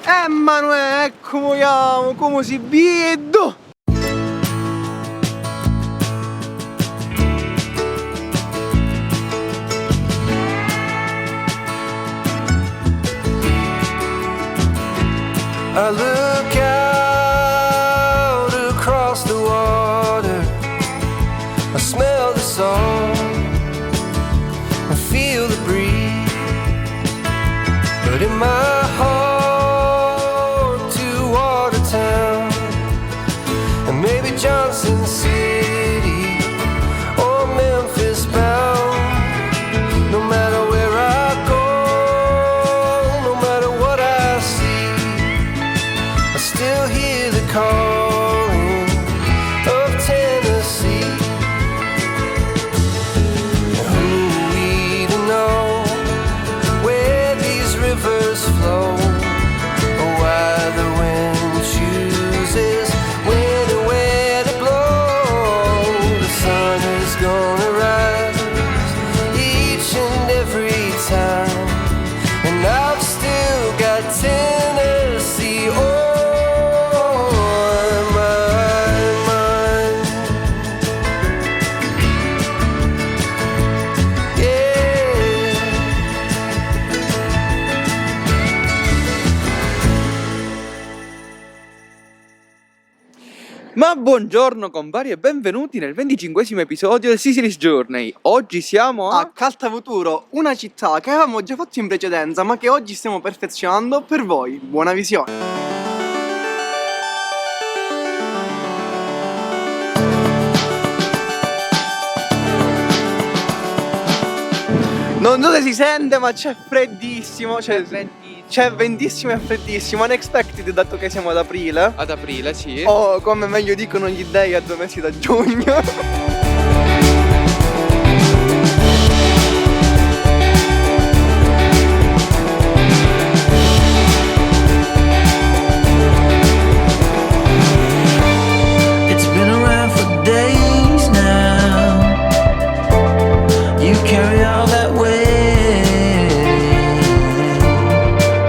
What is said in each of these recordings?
Emanuele, ecco come si vedo. I look out across the water, I smell the salt, I feel the breeze, but in my heart to Watertown, and maybe Johnson City or Memphis bound, no matter where I go, no matter what I see, I still hear the calling of Tennessee. Who are we to know where these rivers flow, or why the wind chooses when and where to blow? The sun is gonna rise each and every time, and I've still got Tennessee on my mind. Yeah. Ma buongiorno compari e benvenuti nel 25esimo episodio del Sicily's Journey. Oggi siamo a Caltavuturo, una città che avevamo già fatto in precedenza ma che oggi stiamo perfezionando per voi. Buona visione. Non so se si sente ma c'è freddissimo, c'è ventissimo e freddissimo, unexpected dato che siamo ad aprile. Ad aprile, sì. O come meglio dicono gli dei a 2 mesi da giugno. It's been around for days now. You carry all that weight.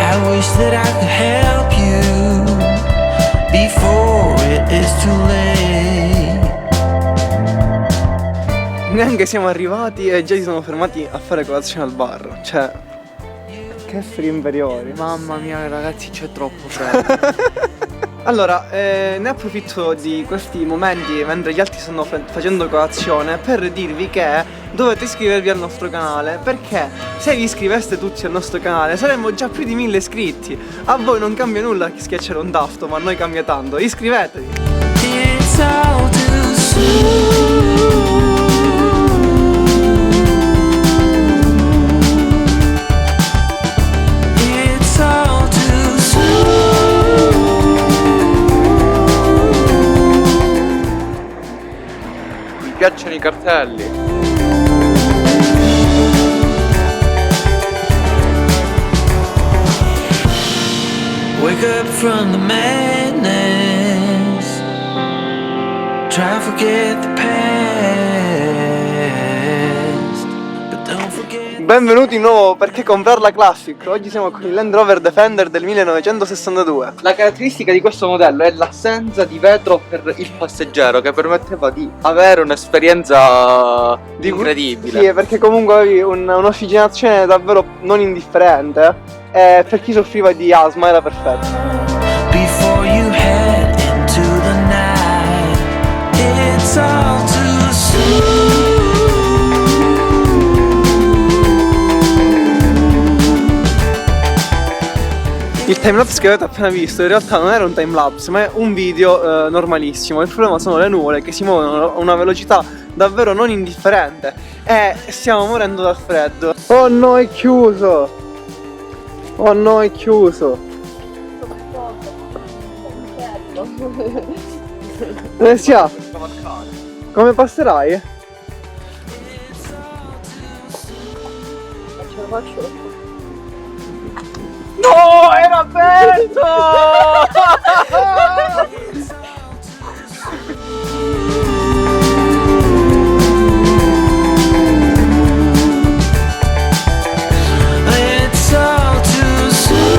I wish that I could help you before it is too late. Neanche siamo arrivati e già si sono fermati a fare colazione al bar. Cioè, che esseri inferiori. Mamma mia ragazzi, c'è troppo freddo. Allora, ne approfitto di questi momenti mentre gli altri stanno facendo colazione per dirvi che dovete iscrivervi al nostro canale, perché se vi iscriveste tutti al nostro canale saremmo già più di 1000 iscritti. A voi non cambia nulla schiacciare un tasto, ma a noi cambia tanto. Iscrivetevi! It's all too soon. It's all too soon. Mi piacciono i cartelli. Wake up from the madness. Try to forget the past, but don't forget. Benvenuti di nuovo Perché comprarla Classic. Oggi siamo con il Land Rover Defender del 1962. La caratteristica di questo modello è l'assenza di vetro per il passeggero, che permetteva di avere un'esperienza incredibile. Sì, perché comunque avevi un'ossigenazione davvero non indifferente. E per chi soffriva di asma era perfetto. Before you head into the night, it's all too soon. Il timelapse che avete appena visto in realtà non era un timelapse, ma è un video normalissimo. Il problema sono le nuvole che si muovono a una velocità davvero non indifferente e stiamo morendo dal freddo. Oh no, è chiuso! Oh no, è chiuso! Alessia, come passerai? No, era aperto! It's all too soon.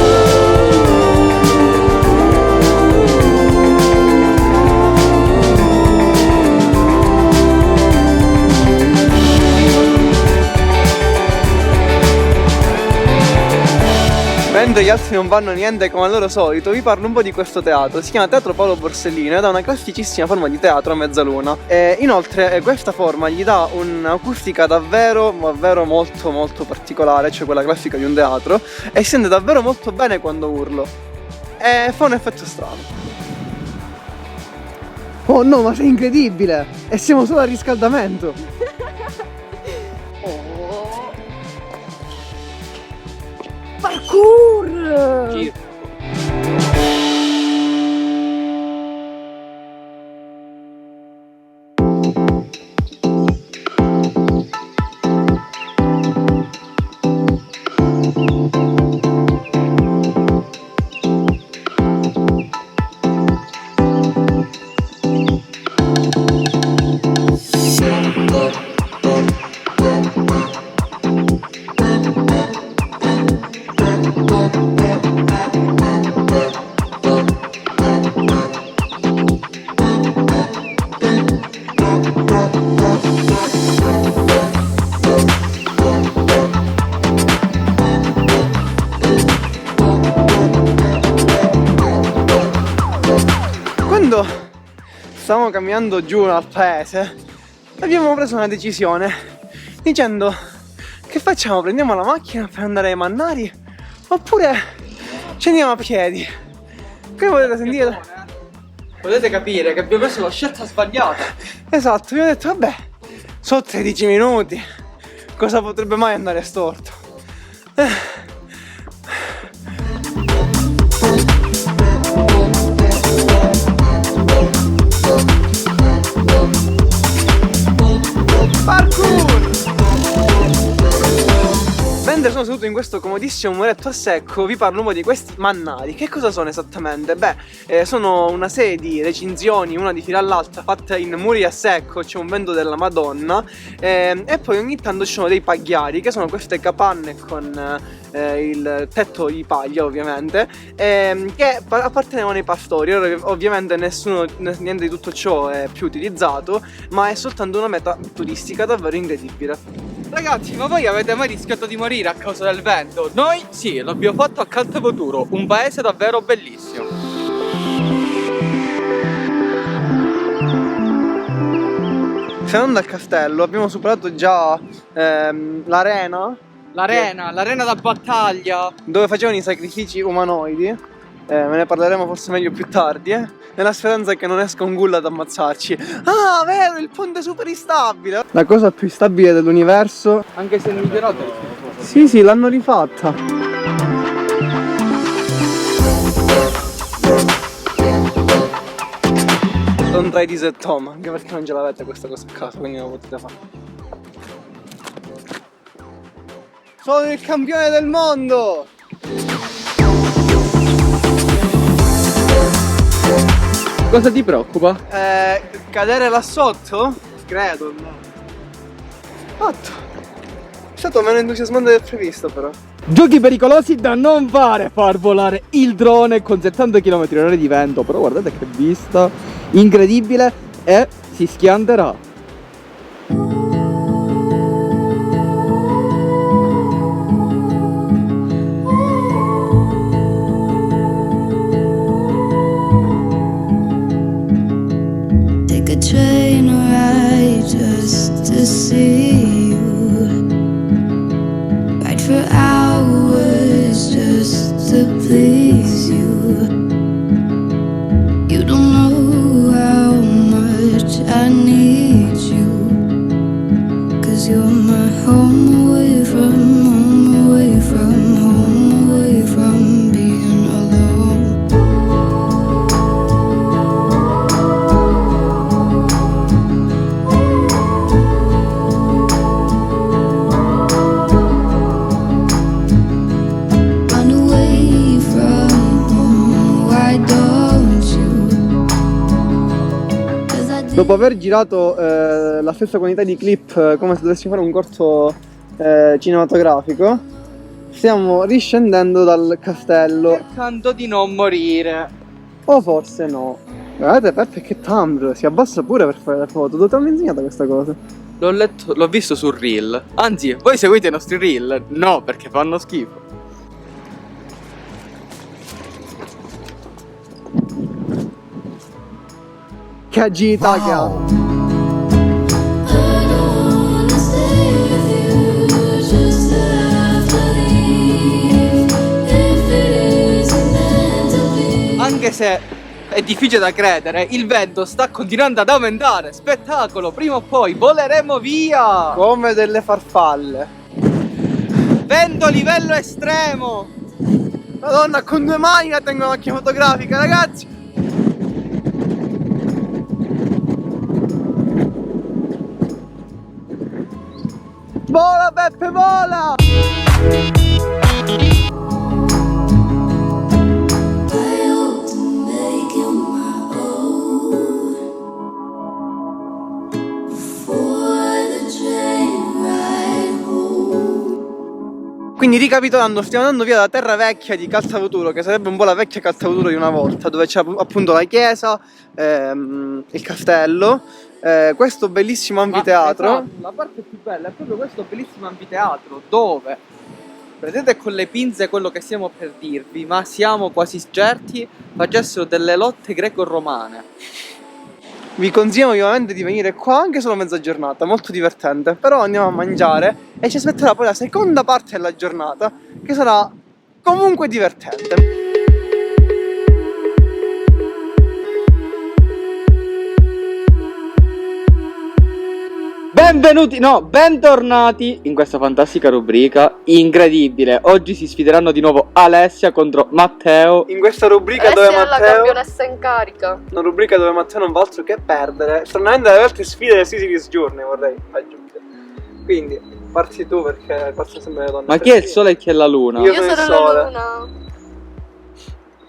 mentre gli altri non vanno niente come al loro solito, vi parlo un po' di questo teatro. Si chiama Teatro Paolo Borsellino ed è una classicissima forma di teatro a mezzaluna. E inoltre questa forma gli dà un'acustica davvero molto molto particolare, cioè quella classica di un teatro, e si sente davvero molto bene quando urlo. E fa un effetto strano. Oh no, ma sei incredibile! E siamo solo al riscaldamento! Oh. Parkour! Quando stavamo camminando giù al paese, abbiamo preso una decisione dicendo: che facciamo? Prendiamo la macchina per andare ai Mannari oppure ci andiamo a piedi? Come potete sentire? Potete capire che abbiamo preso la scelta sbagliata. Esatto, io ho detto vabbè, sono 13 minuti, cosa potrebbe mai andare storto? Parkour! Mentre sono seduto in questo comodissimo muretto a secco, vi parlo un po' di questi Mannari. Che cosa sono esattamente? Beh, sono una serie di recinzioni, una di fila all'altra, fatte in muri a secco, c'è un vento della Madonna, e poi ogni tanto ci sono dei pagliari, che sono queste capanne con il tetto di paglia, ovviamente, che appartenevano ai pastori. Ora, ovviamente niente di tutto ciò è più utilizzato, ma è soltanto una meta turistica davvero incredibile. Ragazzi, ma voi avete mai rischiato di morire a causa del vento? Noi sì, l'abbiamo fatto a Caltepoturo, un paese davvero bellissimo. Salendo al castello abbiamo superato già l'arena L'arena da battaglia. dove facevano i sacrifici umanoidi. Me ne parleremo forse meglio più tardi, nella speranza che non esca un ghoul ad ammazzarci. Ah, vero, il ponte super instabile. La cosa più instabile dell'universo. Anche se migliorato. Sì, l'hanno rifatta. Don't try this at home, anche perché non ce l'avete questa cosa a casa, quindi non lo potete fare. Sono il campione del mondo! Cosa ti preoccupa? Cadere là sotto? Credo, no. Fatto. È stato meno entusiasmante del previsto, però. Giochi pericolosi da non fare, far volare il drone con 70 km/h di vento, però guardate che vista incredibile, e si schianterà. Take a train ride just to see you. Ride for hours just to please you. You don't know how much I need you. 'Cause you're my home away from home, away from home, away from being alone. Run away from home, why don't you? 'Cause I Dopo aver girato la stessa quantità di clip come se dovessimo fare un corto cinematografico, stiamo riscendendo dal castello. Cercando di non morire. O forse no. Guardate Peppe che Tumblr, si abbassa pure per fare le foto. Dove ti hanno insegnato questa cosa? L'ho letto, l'ho visto sul reel. Anzi, voi seguite i nostri reel? No, perché fanno schifo. Che agilità che ha. I don't wanna stay with you, just to have to leave. If it isn't meant to be. Anche se è difficile da credere, il vento sta continuando ad aumentare. Spettacolo, prima o poi voleremo via. Come delle farfalle. Vento livello estremo. Madonna, con 2 mani la tengo la macchina fotografica, ragazzi. Vola Beppe, vola! I hope to make it my own before the train ride home. Quindi ricapitolando, stiamo andando via da Terra Vecchia di Caltavuturo, che sarebbe un po' la vecchia Caltavuturo di una volta, dove c'è appunto la chiesa, il castello, questo bellissimo anfiteatro. Esatto, la parte più bella è proprio questo bellissimo anfiteatro dove prendete con le pinze quello che stiamo per dirvi, ma siamo quasi certi facessero delle lotte greco-romane. Vi consigliamo vivamente di venire qua anche solo mezza giornata, molto divertente. Però andiamo a mangiare e ci aspetterà poi la seconda parte della giornata, che sarà comunque divertente. Benvenuti, no, bentornati in questa fantastica rubrica incredibile. Oggi si sfideranno di nuovo Alessia contro Matteo. In questa rubrica Alessia dove è la Matteo, campionessa in carica. una rubrica dove Matteo non fa altro che perdere. Stranamente alle volte sfide del Sisilis Journey, vorrei aggiungere. Quindi parti tu, perché parti sempre le donne. Ma chi è il sole e chi è la luna? Io Io sono il sono sole. la luna.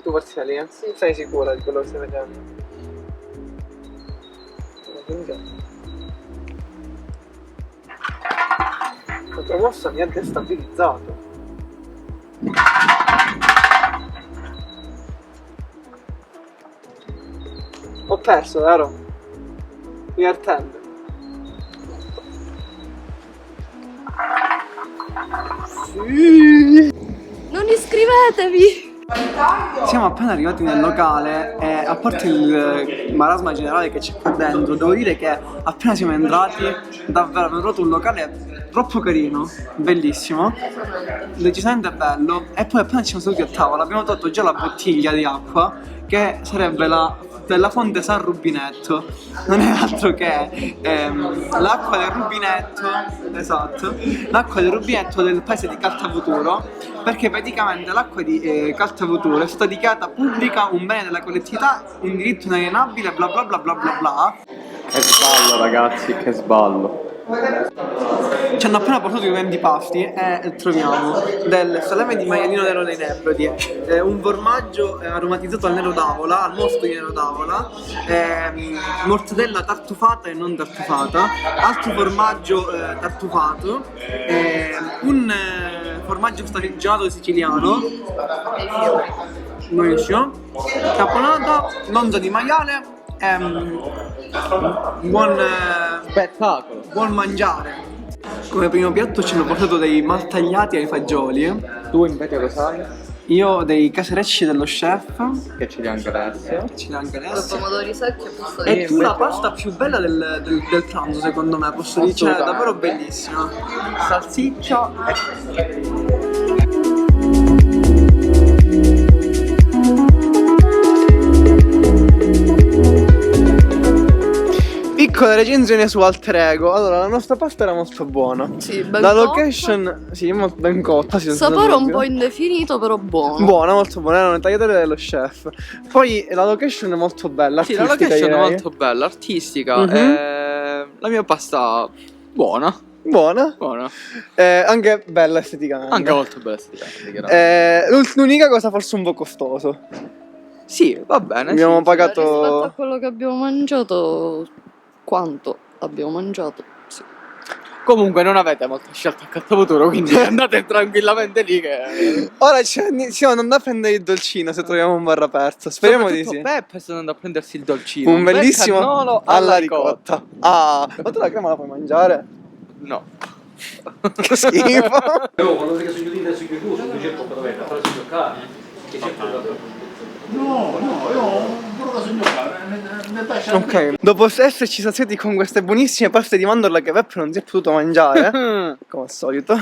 Tu parti da lì, eh? Sì. Sei sicura di quello che stai facendo? La tua mossa mi ha destabilizzato. Ho perso, vero? Divertente. Sì. Non iscrivetevi! Siamo appena arrivati nel locale e a parte il marasma generale che c'è qua dentro, devo dire che appena siamo entrati davvero abbiamo trovato un locale troppo carino, bellissimo, decisamente bello, e poi appena ci siamo seduti a tavola abbiamo tolto già la bottiglia di acqua che sarebbe della fonte San Rubinetto, non è altro che l'acqua del rubinetto, esatto, l'acqua del rubinetto del paese di Caltavuturo, perché praticamente l'acqua di Caltavuturo è stata dichiarata pubblica, un bene della collettività, un diritto inalienabile, bla bla bla bla bla bla. Che sballo, ragazzi, che sballo. Ci hanno appena portato i 20 pasti e troviamo del salame di maialino nero nei nebrodi, un formaggio aromatizzato al nero d'avola, al mosto di nero d'avola, mortadella tartufata e non tartufata, altro formaggio tartufato, un formaggio stagionato siciliano, buonissimo, caponata, lonza di maiale, Spettacolo. buon mangiare. Come primo piatto ci hanno portato dei maltagliati ai fagioli. Tu invece cosa hai? Io dei caserecci dello chef. Che ci dia anche Alessia. Ci dà anche Con adesso. pomodori secchi e posto E di tu la pasta più bella del pranzo, secondo me, posso dire, cioè, è davvero bellissima. Salsiccia Piccola recensione su Alter Ego. Allora, la nostra pasta era molto buona. Sì, ben La cotta. location, sì, molto ben cotta. Sì, senza Sapore un dubbio. po' indefinito, però buono. Buona, molto buona, erano le tagliatelle dello chef. Poi la location è molto bella. Sì, la artistica, location è direi. molto bella, artistica. Mhm. La mia pasta buona. Buona. Buona. Anche bella esteticamente. Anche molto bella esteticamente. L'unica cosa forse un po' costoso. Sì, va bene. Abbiamo sì. pagato. Rispetto a quello che abbiamo mangiato, quanto abbiamo mangiato? Sì. Comunque non avete molta scelta a Caltavuturo, quindi andate tranquillamente lì che... Ora stiamo andando a prendere il dolcino se troviamo un bar aperto. Speriamo di sì. Peppe sta andando a prendersi il dolcino. Un bel bellissimo cannolo alla ricotta. Ah, ma tu la crema la puoi mangiare? No. Che schifo. Quando sei sugli udini e sugli chiuso, tu cerco per dovere, però si giocare. Che cerco No, io pure da signora, Ok, dopo esserci saziati con queste buonissime paste di mandorla che Peppe non si è potuto mangiare, come al solito,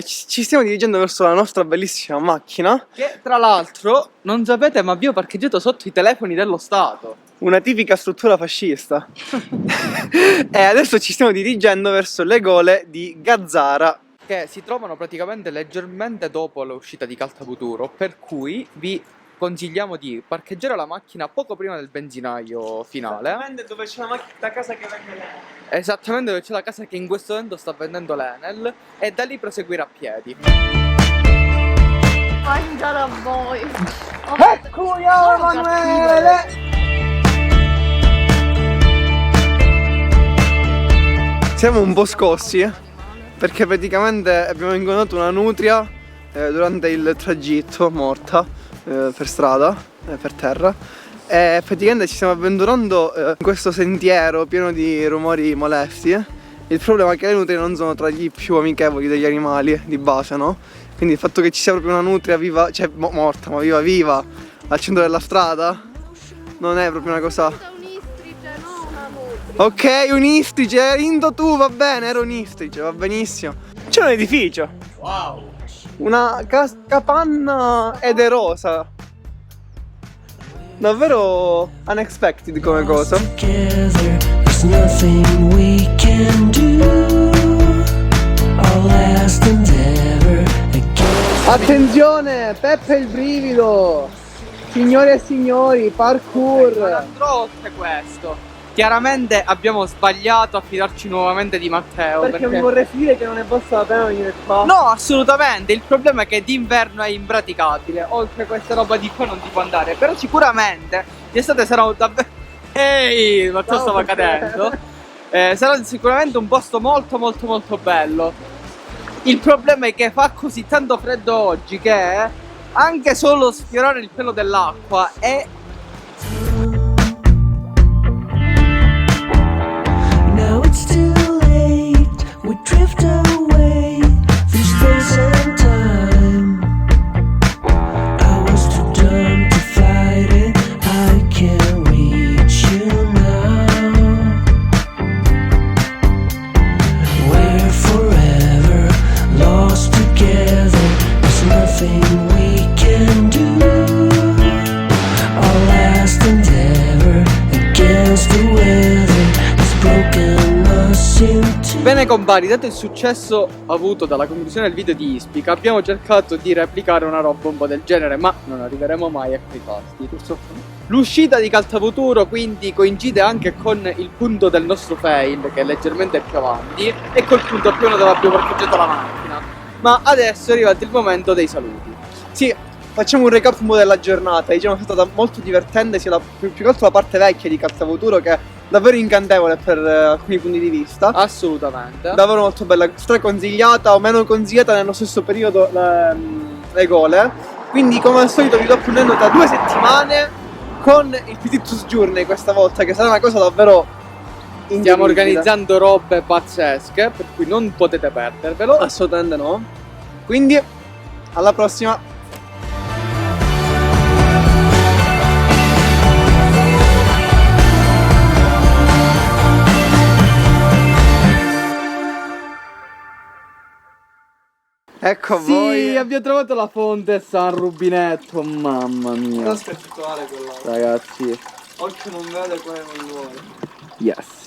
ci stiamo dirigendo verso la nostra bellissima macchina. Che tra l'altro, non sapete, ma abbiamo parcheggiato sotto i telefoni dello Stato. Una tipica struttura fascista. E adesso ci stiamo dirigendo verso le gole di Gazzara. Che si trovano praticamente leggermente dopo l'uscita di Caltabuturo, per cui vi consigliamo di parcheggiare la macchina poco prima del benzinaio finale. Esattamente dove c'è la casa che vende l'Enel. Esattamente dove c'è la casa che in questo momento sta vendendo l'Enel, e da lì proseguire a piedi. Mangiare a voi. Ecco Emanuele! Siamo un po' scossi perché praticamente abbiamo incontrato una nutria durante il tragitto, morta per strada, per terra, e praticamente ci stiamo avventurando in questo sentiero pieno di rumori molesti. Il problema è che le nutrie non sono tra gli più amichevoli degli animali di base, no? Quindi il fatto che ci sia proprio una nutria viva, cioè morta, ma viva viva al centro della strada non è proprio una cosa. Un'istrice, no una nutria. Ok, un'istrice, eri indo tu, va bene, ero un'istrice, va benissimo. C'è un edificio. Wow. Una capanna ederosa. Davvero unexpected come cosa. Together, there's nothing we can do. Our last endeavor against Attenzione, Peppe il brivido. Signore e signori, parkour. Andrò oltre questo. Chiaramente abbiamo sbagliato a fidarci nuovamente di Matteo. Perché mi vorrei dire che non è valsa la pena venire qua. No, assolutamente. Il problema è che d'inverno è impraticabile. Oltre questa roba di qua non si può andare. Però sicuramente d'estate sarà davvero. Ehi, Matteo stava cadendo. Sarà sicuramente un posto molto molto molto bello. Il problema è che fa così tanto freddo oggi che anche solo sfiorare il pelo dell'acqua è. now it's too late. We drift away through space and time. I was too dumb to fight it. I can't reach you now. We're forever lost together. There's nothing we can do. Our last endeavor against the weather has broken us into. Bene compari, dato il successo avuto dalla conclusione del video di Ispica, abbiamo cercato di replicare una roba un po' del genere, ma non arriveremo mai a quei fasti. L'uscita di Caltabuturo quindi coincide anche con il punto del nostro fail, che è leggermente più avanti, e col punto più dove abbiamo parcheggiato la macchina. Ma adesso è arrivato il momento dei saluti. Sì, facciamo un recap un po' della giornata. Diciamo che è stata molto divertente, sia più che altro la parte vecchia di Caltabuturo, che è davvero incantevole per alcuni punti di vista. Assolutamente. Davvero molto bella, straconsigliata o meno consigliata nello stesso periodo le gole. Quindi come al solito vi do appuntamento tra 2 settimane con il Petitus Journey questa volta, che sarà una cosa davvero Stiamo incredibile. organizzando robe pazzesche, per cui non potete perdervelo. Assolutamente no. Quindi alla prossima. Ecco a Sì, voi. abbiamo trovato la fonte San Rubinetto, mamma mia. Spettacolare quella. Ragazzi, Occhio non vede, cuore non vuole. yes.